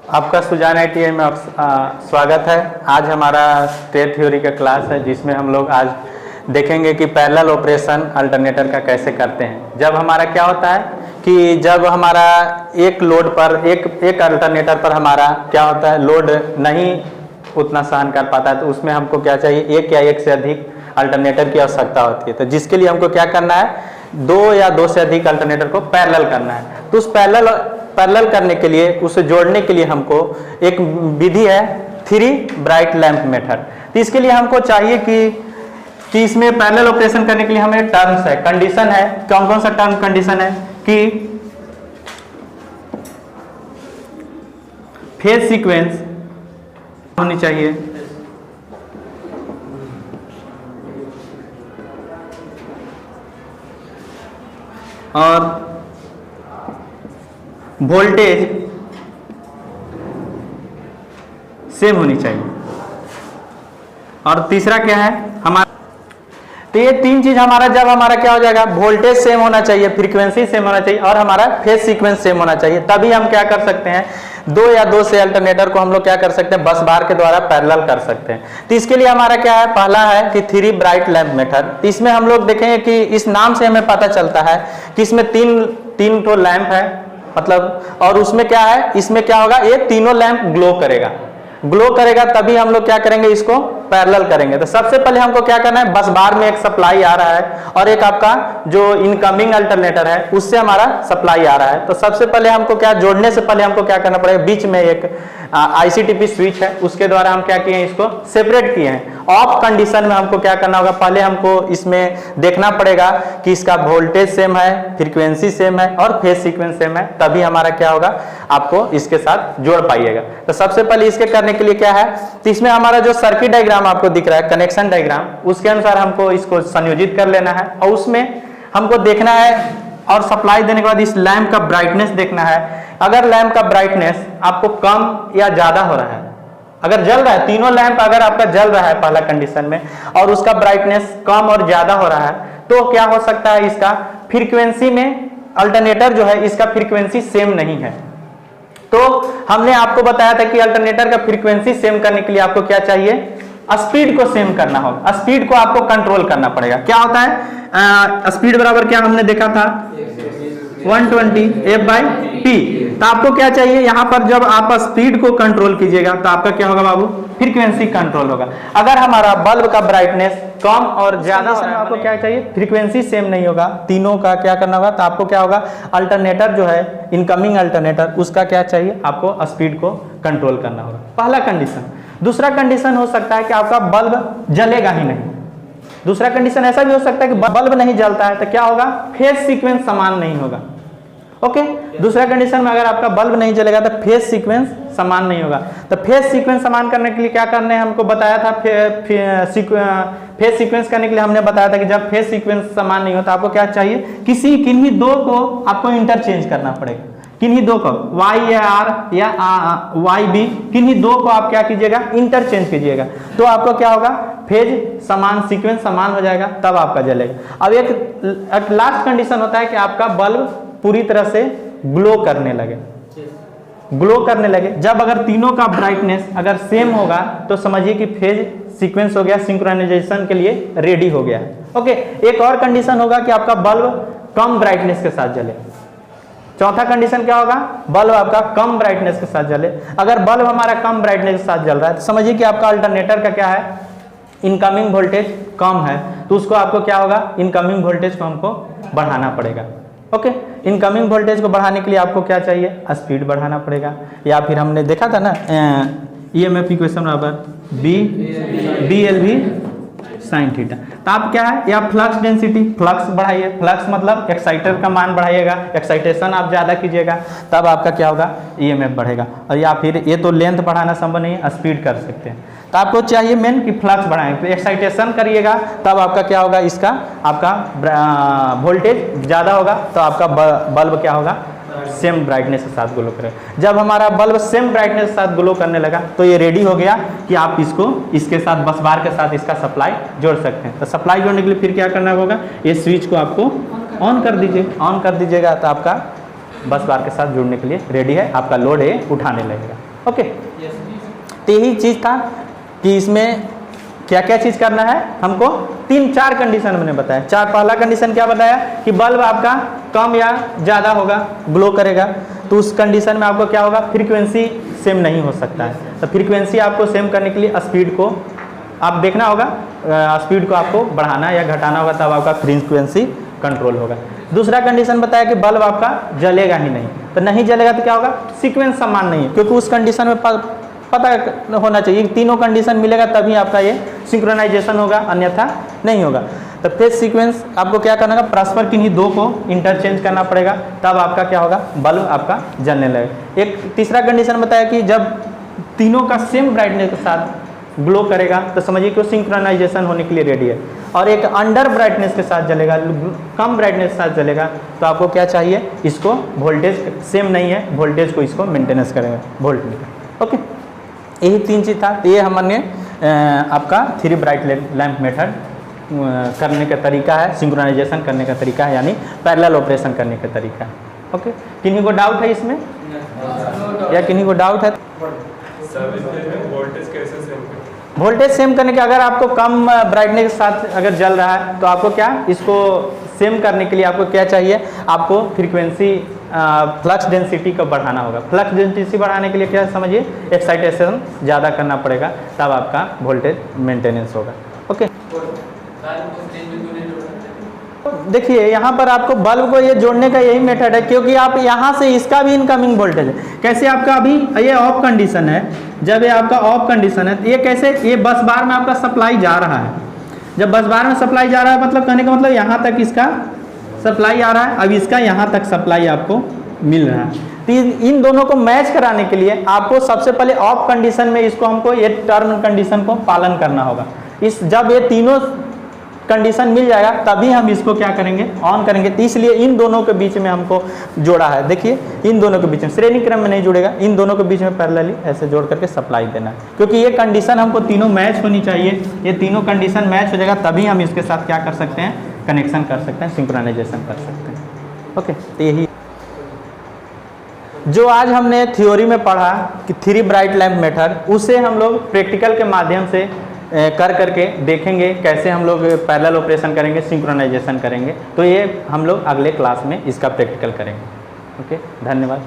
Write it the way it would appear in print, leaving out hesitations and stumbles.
आपका सुजान ITI में स्वागत है। आज हमारा स्टेट थ्योरी का क्लास है जिसमें हम लोग आज देखेंगे कि पैरेलल ऑपरेशन अल्टरनेटर का कैसे करते हैं। जब हमारा क्या होता है कि जब हमारा एक लोड पर एक अल्टरनेटर पर हमारा क्या होता है, लोड नहीं उतना सहन कर पाता है, तो उसमें हमको क्या चाहिए, एक या एक से अधिक अल्टरनेटर की आवश्यकता होती है। तो जिसके लिए हमको क्या करना है, दो या दो से अधिक अल्टरनेटर को पैरेलल करना है। तो उस पैरेलल करने के लिए, उसे जोड़ने के लिए हमको एक विधि है, थ्री ब्राइट लैंप मेथड। तो इसके लिए हमको चाहिए कि इसमें पैरेलल ऑपरेशन करने के लिए हमें टर्म्स है, कंडीशन है। कौन कौन सा टर्म कंडीशन है कि फेज सीक्वेंस होनी चाहिए, और वोल्टेज सेम होनी चाहिए, और तीसरा क्या है हमारा, तो ये तीन चीज हमारा जब हमारा क्या हो जाएगा, वोल्टेज सेम होना चाहिए, फ्रीक्वेंसी सेम होना चाहिए, और हमारा फेज सीक्वेंस सेम होना चाहिए, तभी हम क्या कर सकते हैं, दो या दो से अल्टरनेटर को हम लोग क्या कर सकते हैं, बस बार के द्वारा पैरेलल कर सकते हैं। तो इसके लिए हमारा क्या है, पहला है कि थ्री ब्राइट लैंप मेथड। इसमें हम लोग देखेंगे कि इस नाम से हमें पता चलता है कि इसमें तीन तो लैंप है, मतलब, और उसमें क्या है, इसमें क्या होगा, ये तीनों लैंप ग्लो करेगा, तभी हम लोग क्या करेंगे, इसको पैरेलल करेंगे। तो सबसे पहले हमको क्या करना है, बस बार में एक सप्लाई आ रहा है और एक आपका जो इनकमिंग अल्टरनेटर है उससे हमारा सप्लाई आ रहा है। तो सबसे पहले हमको क्या, जोड़ने से पहले हमको क्या करना पड़ेगा, बीच में एक ICTP स्विच है, उसके द्वारा हम क्या किए हैं, इसको सेपरेट किए हैं। ऑफ कंडीशन में हमको क्या करना होगा, पहले हमको इसमें देखना पड़ेगा कि इसका वोल्टेज सेम है, फ्रीक्वेंसी सेम है और फेज सीक्वेंस सेम है, तभी हमारा क्या होगा, आपको इसके साथ जोड़ पाइएगा। तो सबसे पहले इसके करने के लिए क्या है, तो इसमें हमारा जो सर्किट डायग्राम आपको दिख रहा है, कनेक्शन डायग्राम, उसके अनुसार हमको इसको संयोजित कर लेना है, और उसमें हमको देखना है, और सप्लाई देने के बाद इस लैंप का ब्राइटनेस देखना है। अगर लैंप का ब्राइटनेस आपको कम या ज्यादा हो रहा है, अगर जल रहा है, तीनों लैंप अगर आपका जल रहा है पहला कंडीशन में, और उसका ब्राइटनेस कम और ज्यादा हो रहा है, तो क्या हो सकता है, इसका फ्रीक्वेंसी में अल्टरनेटर जो है इसका फ्रीक्वेंसी सेम नहीं है। तो हमने आपको बताया था कि अल्टरनेटर का फ्रीक्वेंसी सेम करने के लिए आपको क्या चाहिए, स्पीड को सेम करना होगा, स्पीड को आपको कंट्रोल करना पड़ेगा। क्या होता है स्पीड बराबर, क्या हमने देखा था, 120 F/T। तो आपको क्या चाहिए, यहां पर जब आप स्पीड को कंट्रोल कीजिएगा तो आपका क्या होगा बाबू, फ्रीक्वेंसी कंट्रोल होगा। अगर हमारा बल्ब का ब्राइटनेस कम और ज्यादा होगा, आपको क्या चाहिए, फ्रीक्वेंसी सेम नहीं होगा, तीनों का क्या करना होगा, तो आपको क्या होगा, अल्टरनेटर जो है इनकमिंग अल्टरनेटर, उसका क्या चाहिए, आपको स्पीड को कंट्रोल करना होगा, पहला कंडीशन। दूसरा कंडीशन हो सकता है कि आपका बल्ब जलेगा ही नहीं। दूसरा कंडीशन ऐसा भी हो सकता है कि बल्ब नहीं जलता है, तो क्या होगा, फेज सीक्वेंस समान नहीं होगा। ओके, दूसरा कंडीशन में अगर आपका बल्ब नहीं जलेगा तो फेज सीक्वेंस समान नहीं होगा। तो फेज सीक्वेंस समान करने के लिए क्या करने हमको बताया था, फेज सीक्वेंस करने के लिए हमने बताया था कि जब फेज सीक्वेंस समान नहीं होता, आपको क्या चाहिए, किन्हीं दो को आपको इंटरचेंज करना पड़ेगा, किन्हीं दो को, Y या R या YB, किन्हीं दो को आप क्या कीजिएगा, इंटरचेंज कीजिएगा, तो आपको क्या होगा, फेज समान, सीक्वेंस समान हो जाएगा, तब आपका जलेगा। अब एक लास्ट कंडीशन होता है कि आपका बल्ब पूरी तरह से ग्लो करने लगे। जब अगर तीनों का ब्राइटनेस अगर सेम होगा तो समझिए कि फेज सीक्वेंस हो गया, सिंक्रोनाइजेशन के लिए रेडी हो गया। ओके, एक और कंडीशन होगा कि आपका बल्ब कम ब्राइटनेस के साथ जले। चौथा कंडीशन क्या होगा, बल्ब आपका कम ब्राइटनेस के साथ जले। अगर बल्ब हमारा कम ब्राइटनेस के साथ जल रहा है तो समझिए कि आपका अल्टरनेटर का क्या है, इनकमिंग वोल्टेज कम है, तो उसको आपको क्या होगा, इनकमिंग वोल्टेज को हमको बढ़ाना पड़ेगा। ओके, इनकमिंग वोल्टेज को बढ़ाने के लिए आपको क्या चाहिए, स्पीड बढ़ाना पड़ेगा, या फिर हमने देखा था ना EMF इक्वेशन बराबर BLV sin थीटा। तो आप क्या है, या फ्लक्स डेंसिटी, फ्लक्स बढ़ाइए, फ्लक्स मतलब एक्साइटर का मान बढ़ाइएगा, एक्साइटेशन आप ज्यादा कीजिएगा, तब आपका क्या होगा, EMF बढ़ेगा। और या फिर ये तो लेंथ बढ़ाना संभव नहीं है, स्पीड कर सकते हैं। तो आपको चाहिए मेन कि फ्लक्स बढ़ाएं, तो एक्साइटेशन करिएगा, तब आपका क्या होगा, इसका आपका वोल्टेज ज्यादा होगा, तो आपका बल्ब क्या होगा, सेम ब्राइटनेस के साथ ग्लो करेगा। जब हमारा बल्ब सेम ब्राइटनेस के साथ ग्लो करने लगा तो ये रेडी हो गया कि आप इसको इसके साथ बस बार के साथ इसका सप्लाई जोड़ सकते हैं। तो सप्लाई जोड़ने के लिए फिर क्या करना होगा, ये स्विच को आपको ऑन कर दीजिए, ऑन कर दीजिएगा तो आपका बस बार के साथ जुड़ने के लिए रेडी है, आपका लोड है उठाने लगेगा। ओके, तो यही चीज़ था कि इसमें क्या क्या चीज़ करना है हमको। 3-4 कंडीशन मैंने बताया। पहला कंडीशन क्या बताया कि बल्ब आपका कम या ज़्यादा होगा, ग्लो करेगा, तो उस कंडीशन में आपको क्या होगा, फ्रीक्वेंसी सेम नहीं हो सकता है। तो फ्रीक्वेंसी आपको सेम करने के लिए स्पीड को आप देखना होगा, स्पीड को आपको बढ़ाना या घटाना होगा, तब आपका फ्रीक्वेंसी कंट्रोल होगा। दूसरा कंडीशन बताया कि बल्ब आपका जलेगा ही नहीं, तो नहीं जलेगा तो क्या होगा, सीक्वेंस समान नहीं है, क्योंकि उस कंडीशन में पता होना चाहिए, तीनों कंडीशन मिलेगा तभी आपका ये सिंक्रोनाइजेशन होगा, अन्यथा नहीं होगा। तो फेज सीक्वेंस आपको क्या करना होगा, परस्पर किन्हीं दो को इंटरचेंज करना पड़ेगा, तब आपका क्या होगा, बल्ब आपका जलने लगेगा। एक तीसरा कंडीशन बताया कि जब तीनों का सेम ब्राइटनेस के साथ ग्लो करेगा तो समझिए कि वो सिंक्रोनाइजेशन होने के लिए रेडी है। और एक अंडर ब्राइटनेस के साथ जलेगा, कम ब्राइटनेस के साथ जलेगा, तो आपको क्या चाहिए, इसको वोल्टेज सेम नहीं है, वोल्टेज को इसको मेंटेनेंस करेगा वोल्ट मीटर। ओके, यही 3 चीज़ था। तो ये हमने आपका 3 ब्राइट लैंप मेथड करने का तरीका है, सिंक्रोनाइजेशन करने का तरीका है, यानी पैरेलल ऑपरेशन करने का तरीका है। ओके, किन्हीं को डाउट है इसमें या किन्हीं को डाउट है? वोल्टेज सेम करने के, अगर आपको कम ब्राइटनेस के साथ अगर जल रहा है तो आपको क्या, इसको सेम करने के लिए आपको क्या चाहिए, आपको फ्रीक्वेंसी फ्लक्स डेंसिटी को बढ़ाना होगा। फ्लक्स डेंसिटी बढ़ाने के लिए क्या समझिए, एक्साइटेशन ज़्यादा करना पड़ेगा, तब आपका वोल्टेज मेंटेनेंस होगा। ओके, देखिए यहाँ पर आपको बल्ब को ये जोड़ने का यही मेथड है, क्योंकि आप यहाँ से इसका भी इनकमिंग वोल्टेज है। कैसे आपका अभी ये ऑफ कंडीशन है, जब ये आपका ऑफ कंडीशन है तो ये कैसे, ये बस बार में आपका सप्लाई जा रहा है। जब बस बार में सप्लाई जा रहा है, मतलब कहने का मतलब यहाँ तक इसका सप्लाई आ रहा है, अब इसका यहाँ तक सप्लाई आपको मिल रहा है। तो इन दोनों को मैच कराने के लिए आपको सबसे पहले ऑफ कंडीशन में इसको हमको ये टर्म कंडीशन को पालन करना होगा। इस जब ये तीनों कंडीशन मिल जाएगा तभी हम इसको क्या करेंगे, ऑन करेंगे। तो इसलिए इन दोनों के बीच में हमको जोड़ा है। देखिए इन दोनों के बीच में श्रेणी क्रम में नहीं जुड़ेगा, इन दोनों के बीच में पैरेलली ऐसे जोड़ करके सप्लाई देना है, क्योंकि ये कंडीशन हमको तीनों मैच होनी चाहिए। ये तीनों कंडीशन मैच हो जाएगा तभी हम इसके साथ क्या कर सकते हैं, कनेक्शन कर सकते हैं, सिंक्रोनाइजेशन कर सकते हैं। ओके, तो यही जो आज हमने थ्योरी में पढ़ा कि 3 ब्राइट लैंप मेथड, उसे हम लोग प्रैक्टिकल के माध्यम से कर करके देखेंगे कैसे हम लोग पैरेलल ऑपरेशन करेंगे, सिंक्रोनाइजेशन करेंगे। तो ये हम लोग अगले क्लास में इसका प्रैक्टिकल करेंगे। ओके, धन्यवाद।